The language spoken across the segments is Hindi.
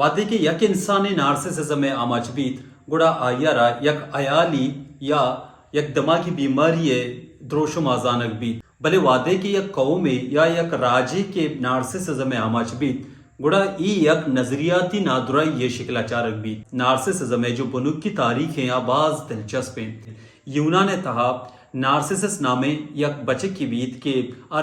वादे की यक इंसानी नार्सिसिज्म आमाच बीत गुड़ा आयरा यक अयाली या यक दिमागी बीमारी द्रोशो माजानक बीत भले वादे की यक कौमे या यक राजे के नार्सिसिज्म आमाच बीत गुड़ा ई यक नजरियाती नादुरा ये शिकलाचारक बीत नार्सिसिज्म जो बुनुक की तारीख है आबाज दिलचस्प हैं यूना ने तहा नार्सिसस नामे यक बचे की बीत के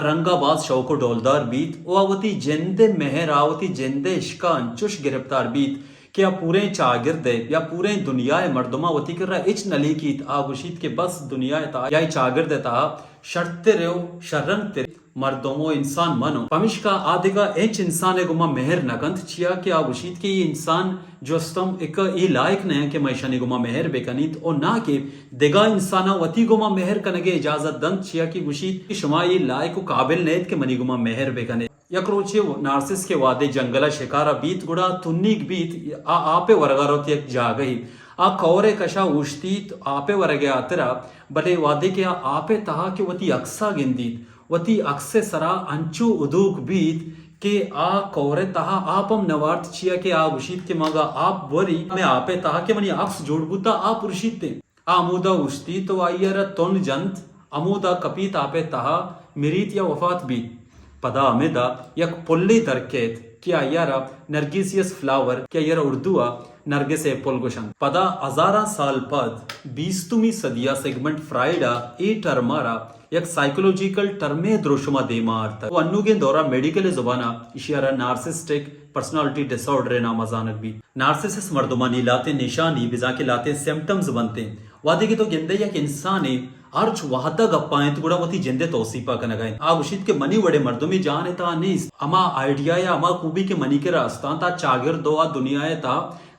रंगाबाज शौको डोलदार बीत ओवती जिंदे मेहरावती जिंदे इश्का अंचुश गिरफ्तार बीत कि या पूरे चागिरदे या पूरे दुनिया मर्दमा वती कर रहा इच नली की आगुशीत के बस दुनिया ता या चागिरदे ता शर्ते रहो शरण तेरे मर्दोमो इंसान मनो पमिश्का आदिगा एच इंसान गुमा मेहर नगंत छिया कि आगुशीत के ये इंसान जो स्तम एक ये लायक नहीं कि मैशनी गुमा मेहर बेकनीत और ना के देगा इंसाना वती गुमा मेहर कनगे इजाजत दंत छिया कि गुशीत शुमा ये लायक को काबिल नेत के मनी गुमा मेहर बेकने यक्रोचे नार्सिस के वादे जंगला शिकारा बीत गुड़ा तुन्नीक बीत आपे वरगारोत यक जा गई आ कौरे कशा उश्तीत आपे वरगे आतरा भले वादे के आपे तहा के वती अक्सा गिंदीत वती अक्से सरा अंचु उदूक बीत के आ कौरे तहा आपम नवार्थ छिया के आ उशीत के मगा आप वरी में आपे तहा के मनी अक्स जोड़बुता आ पुरुषिते आमुदा उश्ती तो आयर तोन जंत अमुदा कपीत आपे तहा मिरीत या वफात बीत पदा अमेदा यक पुल्ली दरकेत क्या यारा नरगिसियस फ्लावर क्या यारा उर्दुआ नरगिस पुलगुशन पदा हजारा साल पद 20वीं सदिया सेगमेंट फ्राइडा ए टर्मारा यक साइकोलॉजिकल टर्मे द्रोशुमा देमार वो अन्नु के दौरा मेडिकल जुबाना इशियारा नार्सिस्टिक पर्सनालिटी डिसऑर्डर नामजानक भी नार्सिसिस मर्दुमानी लाते निशानी बिजा के लाते सिम्टम्स बनते वादे के तो गिंदे यक इंसान अर्च वहाता गप्पाएं तो गुड़ा वती जिंदे तौसीफा का नगाए आ उशित के मनी वड़े मर्दों में जाने ता नहीं अमा आइडिया या अमा खूबी के मनी के रास्ता ता चागिर दो आ दुनिया ता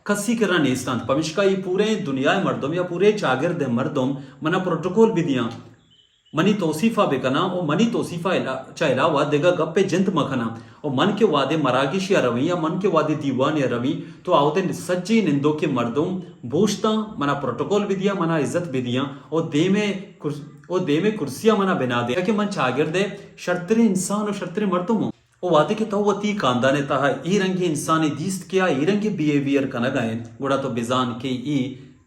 कसी करा नेस्तान पमिश्का ये पूरे दुनिया मर्दों या पूरे चागिर दे मर्दों मना प्रोटोकॉल भी दिया मनी तौसीफा बेकना और मनी तौसीफा चाहला वाद देगा गप्पे जिंद मखना और मन के वादे मरागिश या रवि या मन के वादे दीवान या रवि तो आवते सच्ची निंदों के मर्दों बोझता मना प्रोटोकॉल भी दिया मना इज्जत भी दिया और दे में कुर्सियां मना बना दिया कि मन चागिर दे शर्तरे इंसान और शर्तरे मर्दों ओ वादे के तो वती कांदा ने तहा ई रंगे इंसानी दीस्त क्या ई रंगे बिहेवियर का नगाए गुड़ा तो बिजान के ई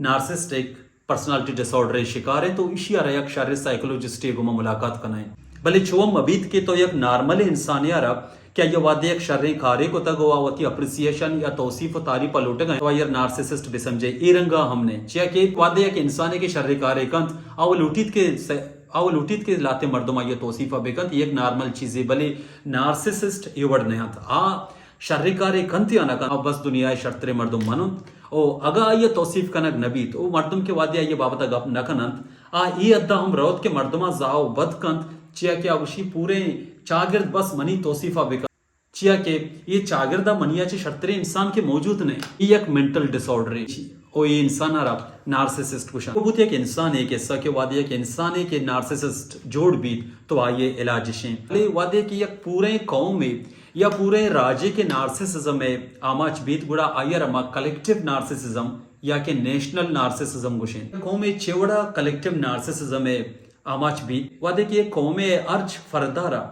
नार्सिस्टिक पर्सनालिटी डिसऑर्डर शिकार है तो इशी यक शारीर साइकोलॉजिस्ट गुमा मुलाकात कनाए भले चुवम अबीत के तो यक नॉर्मल इंसान यारा क्या ये वादे एक शर्रे खारे को तक वती अप्रिसिएशन या तौसीफ तारीफ लुट गए तो यार नार्सिसिस्ट भी समझे ई रंगा हमने चिया के वादे एक इंसान के शर्रे खारे कंत लुटित के लाते मर्दमा ये तौसीफा बेकंत एक नॉर्मल चीज है भले नार्सिसिस्ट ये वर्ड नहीं आता शर्रिकारे कंत या ना बस दुनिया शर्तरे मर्दुम मनो ओ अगा ये तौसीफ कनक नबी तो मर्दुम के वादे ये बाबत गप नकनंत ये अद्दा हम रौत के मर्दमा जाओ बदकंत चिया के अवशी पूरे चागिर्द बस मनी तौसीफा बेकंत चिया के ये चागिर्दा मनिया चे शर्तरे इंसान के मौजूद ने ये एक मेंटल डिसऑर्डर है ओ ये इंसान आरा नार्सिसिस्ट कुशन वो एक इंसान है के सके वादे के इंसान है के नार्सिसिस्ट जोड़ बीत तो आइए इलाजिशें ले वादे की एक पूरे कौम में या पूरे राज्य के नार्सिसिज्म में आमाच बीत गुड़ा आयर अमा कलेक्टिव नार्सिसिज्म या के नेशनल नार्सिसिज्म गुशें कौम चेवड़ा कलेक्टिव नार्सिसिज्म में आमाच बीत वादे की कौम अर्ज फरदारा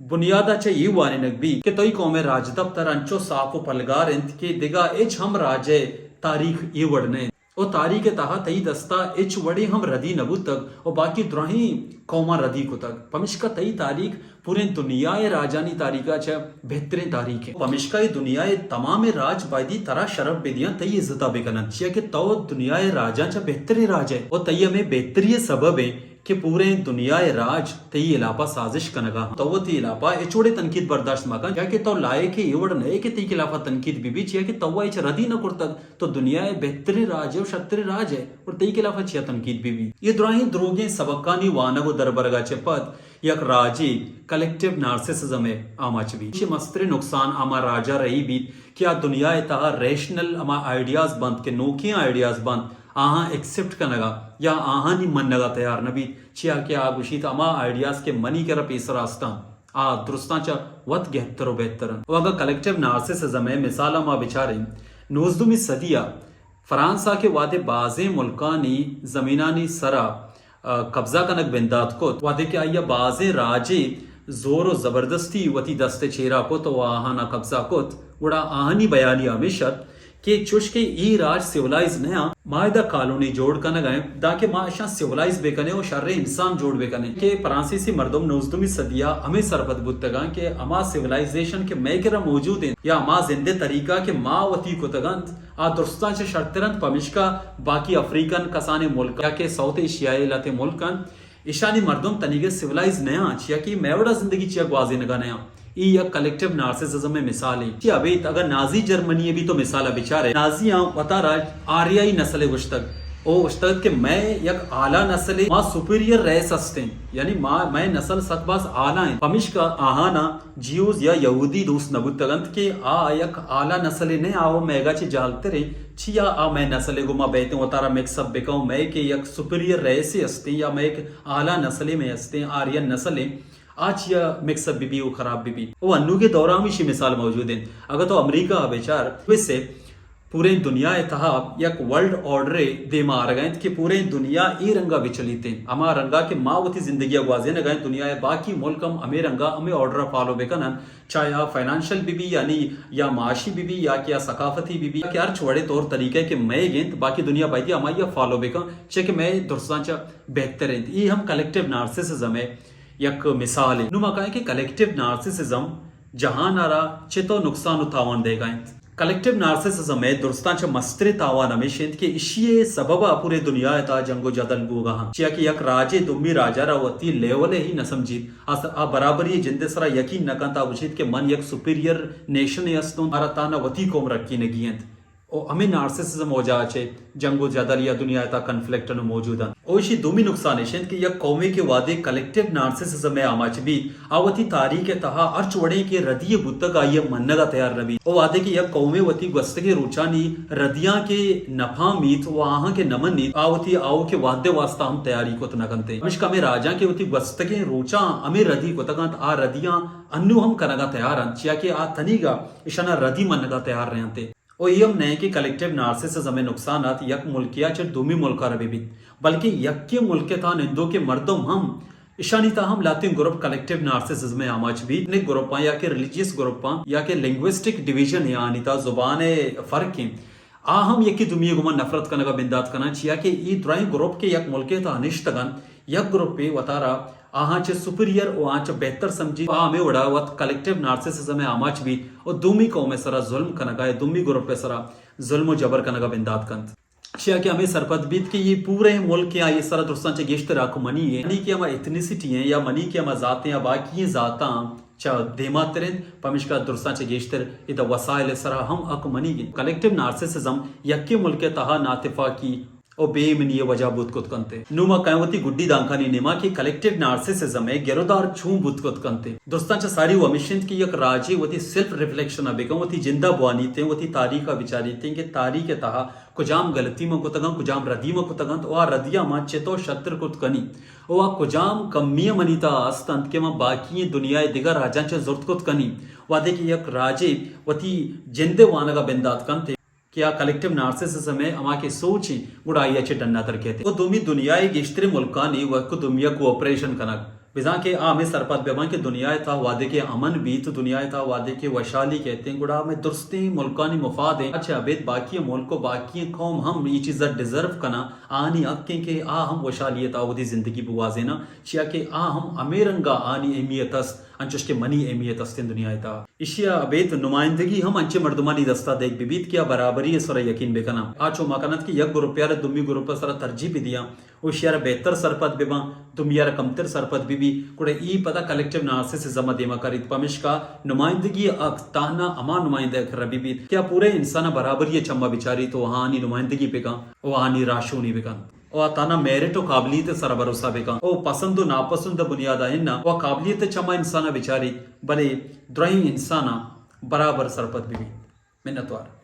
बुनियादा चे ये वाने नक भी के तोई कौम राजदब तरंचो साफो पलगार इंत के दिगा एच हम राजे तारीख ये वड़ने ओ तारीख तहा तई दस्ता एच वड़े हम रदी नबू तक और बाकी द्रोही कौमा रदी को तक पमिश्का तई तारीख पूरे दुनिया राजानी तारीखा च बेहतरीन तारीख है पमिश्का ये दुनिया तमाम राज बायदी तरह शरफ बेदिया तई इज्जता बेकना चाहिए कि तो दुनिया राजा च बेहतरी राज है और तई हमें बेहतरी सबब है कि पूरे दुनिया राज तई इलापा साजिश कनगा तो वो ती इलापा एचोड़े तनकीद बर्दाश्त मका क्या कि तो लाए के एवड़ नए के ती इलापा तनकीद बीबी छिया कि तवा एच रदी न कुर्तक तो दुनिया बेहतरी राज है और शतरी राज है और तई के इलापा छिया तनकीद बीबी ये द्रोही द्रोगे सबकानी वानगो दरबरगा चपद यक राजी कलेक्टिव नार्सिसिज्म में आमाच भी ये मस्त्र नुकसान आमा राजा रही भी क्या दुनिया तहा रेशनल आमा आइडियाज बंद के नोकिया आइडियाज बंद आहा एक्सेप्ट कनगा या आहा नी मन नगा तैयार नबी छिया के आगुशीत अमा आइडियाज के मनी के रपेस रास्ता दुरुस्ता चा वत गहतरो बेहतरन वगा कलेक्टिव नार्सिसिज्म है मिसाल मा बिचारे 19वीं सदिया फ्रांसा के वादे बाजे मुल्कानी जमीनानी सरा कब्जा कनक बिंदात को वादे के आया बाजे राजे जोर जबरदस्ती वती दस्ते चेरा को तो आहाना कब्जा कोत उड़ा आहनी बयानी हमेशा कि चुश के ई राज सिविलाइज नया मायदा कॉलोनी जोड़ कर न गए दाके माँ अशा सिविलाइज बेकने और शर्र इंसान जोड़ बेकने के फ्रांसीसी मर्दम 19वीं सदिया हमें सरबत बुतगा के अमा सिविलाइजेशन के मैकेरा मौजूद है या अमा जिंदे तरीका के माँ वती को तगंत आ दुरुस्तान से शर्तरन पमिशका बाकी अफ्रीकन कसाने मुल्क या के साउथ एशियाई लाते मुल्कन ईशानी मर्दम तनिगे सिविलाइज नया चिया की मैवड़ा जिंदगी चिया ग्वाजी नगा नया ये कलेक्टिव नार्सिसिज्म में मिसाल है अभी अगर नाजी जर्मनी भी तो मिसाल बेचारे नाजियां वतारा आर्याई नस्ल गुश्तक ओ उश्तक के मैं यक आला नस्ल मां सुपीरियर रेस अस्ते यानी मां मैं नस्ल सतबास आला है पमिश का आहाना जियूज या यहूदी दूस नबुतगंत के आ यक आला नस्ल ने आओ मैगा ची जालते रे छिया आ मैं नस्ल गुमा बेते वतारा मिक्सअप बेकाऊ मैं के यक सुपीरियर रेस अस्ते या मैं एक आला नस्ल में अस्ते आर्यन नस्ल आज या मिक्सअप बीबी वो खराब बीबी वो अन्नू के दौरान भी मिसाल मौजूद है अगर तो अमेरिका बेचार वैसे पूरे दुनिया तहाब यक वर्ल्ड ऑर्डर दे मार गए कि पूरे दुनिया ई रंगा विचलित है अमा रंगा के मावती जिंदगी वाजे न गए दुनिया बाकी मुल्क हम अमे रंगा हमें ऑर्डर फॉलो बेकन चाहे फाइनेंशियल बीबी यानी या माशी बीबी या क्या सकाफती बीबी क्या छोड़े तौर तरीके के मैं गेंद बाकी दुनिया बाई अमा या फॉलो बेकन चे कि मैं दुरुस्तांचा बेहतर है ये हम कलेक्टिव नार्सिसिज्म है यक मिसाल है नुमा कहे कि कलेक्टिव नार्सिसिज्म जहां नारा चितो नुकसान उतावन देगा कलेक्टिव नार्सिसिज्म में दुरुस्तांच्या मस्त्रे तावान हमेशेंत के इशिये सबबा पूरे दुनिया ता जंगो जदल गुगा चिया कि यक राजे दुम्मी राजा रावती लेवले ही न समझीत आ बराबरी जिंदे सरा यकीन न कंता उचित के मन यक सुपीरियर नेशन यस्तो मारा वती कोम रखी ने गियंत ओ हमें नार्सिसिज्म हो जाचे जंगो जदल या दुनिया ता कन्फ्लिक्ट न मौजूद है ओशी दुमी नुकसान है कि यक कौमे के वादे कलेक्टिव नार्सिसिज्म में आमाच भी आवती तारीख तहा अर्च वड़े के रदिय बुतक आइए मन्नगा तैयार रबी ओ वादे की यक कौमे वती गस्त के रुचानी रदिया के नफा मीत वहां के नमन नीत आवती आओ के वाद्य वास्ता हम तैयारी को तनकंते मिशका में राजा के वती गस्त के रुचा अमे रदी को तकंत आ रदिया अन्नु हम कनगा तैयार चिया के आ तनीगा इशाना रदी मनगा तैयार रहते और ये हम नए कि कलेक्टिव नार्सिसिज्म में नुकसान यक मुल्किया च दुमी मुल्का रबी भी बल्कि यक के मुल्के था निंदो के मर्दम हम ईशानीता हम लातिन ग्रुप कलेक्टिव नार्सिसिज्म में आमाच भी ने ग्रुपा या के रिलीजियस ग्रुपा या के लिंग्विस्टिक डिवीजन या अनिता जुबान फर्क की आ हम यकी दुनिया गुमा नफरत कनगा बिंदात कना छिया के ई द्राई ग्रुप के यक मुल्के था अनिष्टगन यक ग्रुप पे वतारा आहाच सुपीरियर और आच बेहतर समझी हमें उड़ावत कलेक्टिव नार्सिसिज्म में आमाच भी और दुमी कौम में सरा जुल्म कनगा है दुमी ग्रुप पे सरा जुल्म जबर कनगा बिंदात कंत शिया कि हमें सरपत बीत के ये पूरे मुल्क के ये सारा दुरुस्तान चे गेश्त राख मनी है मनी की हम इथनिसिटी है या मनी की हम जाते या बाकी जाता चा देमा तेरें पमिश का दुरुस्तान चे गेश्तर इधर वसाइल सरा हम अक मनी कलेक्टिव नार्सिसिज्म यक्के मुल्क के तहा नातिफा की और बेमनी वजह बुतकुत कंते नुमा कायवती गुड्डी दांखानी नेमा की कलेक्टिव नार्सिसिज्म में गेरोदार छू बुतकुत कंते दोस्तांच्या सारी वमिशिंत की एक राजी वती सेल्फ रिफ्लेक्शन अबेकम वती जिंदा बुआनी ते वती तारीख विचारी ते के तारीख तहा कुजाम गलती में कुतगम कुजाम रदी में कुतगम तो आ रदिया मा चेतो शत्र कुत कनी ओ आ कुजाम कम्मिय मनीता अस्तंत के मा बाकी दुनिया दिगर राजांच्या जुर्त कुत कनी वादे की एक राजे वती जिंदे वानगा बिंदात कंते क्या कलेक्टिव नार्सिसिज्म में अमा के सोची गुड़ाइया चे डन्ना तरके थे वो दुमी दुनिया गिश्तरे मुल्कानी वक दुनिया कोऑपरेशन कनक बिजा के आमे सरपत बेमा के दुनिया था वादे के अमन भी तो दुनिया था वादे के वशाली कहते हैं गुड़ा में दुरुस्ती मुल्कानी मुफाद है अच्छा अबेद बाकी मुल्क को बाकी कौम हम ये चीज़ डिजर्व कना आनी अक्के के आ हम वशालियत आवदी जिंदगी बुवाजे ना चिया के आ हम अमेरंगा आनी अहमियत अंचुश के मनी अहमियत अस्तिन दुनिया था इशिया अबेद नुमाइंदगी हम अंचे मर्दमानी दस्ता देख बिबीत किया बराबरी सर यकीन बेकना आचो मकनत की यक ग्रुप दुमी ग्रुप सर तरजीह भी दिया उशियार बेहतर सरपत बेबा दुमियार कमतर सरपत बीबी कुड़े ई पता कलेक्टिव नार्सिसिज्म देमा करित पमिश का नुमाइंदगी ताना अमा नुमाइंदे रबी भी क्या पूरे इंसान बराबरी चम्मा बिचारी तो वहां नुमाइंदगी बेका वहां राशो नहीं बेका और ताना मेरिट और काबिलियत सर भरोसा बेका ओ पसंद नापसंद बुनियाद है वह काबिलियत चम्मा इंसान बिचारी भले द्रही इंसान बराबर सरपत बीबी मिन्नतवार।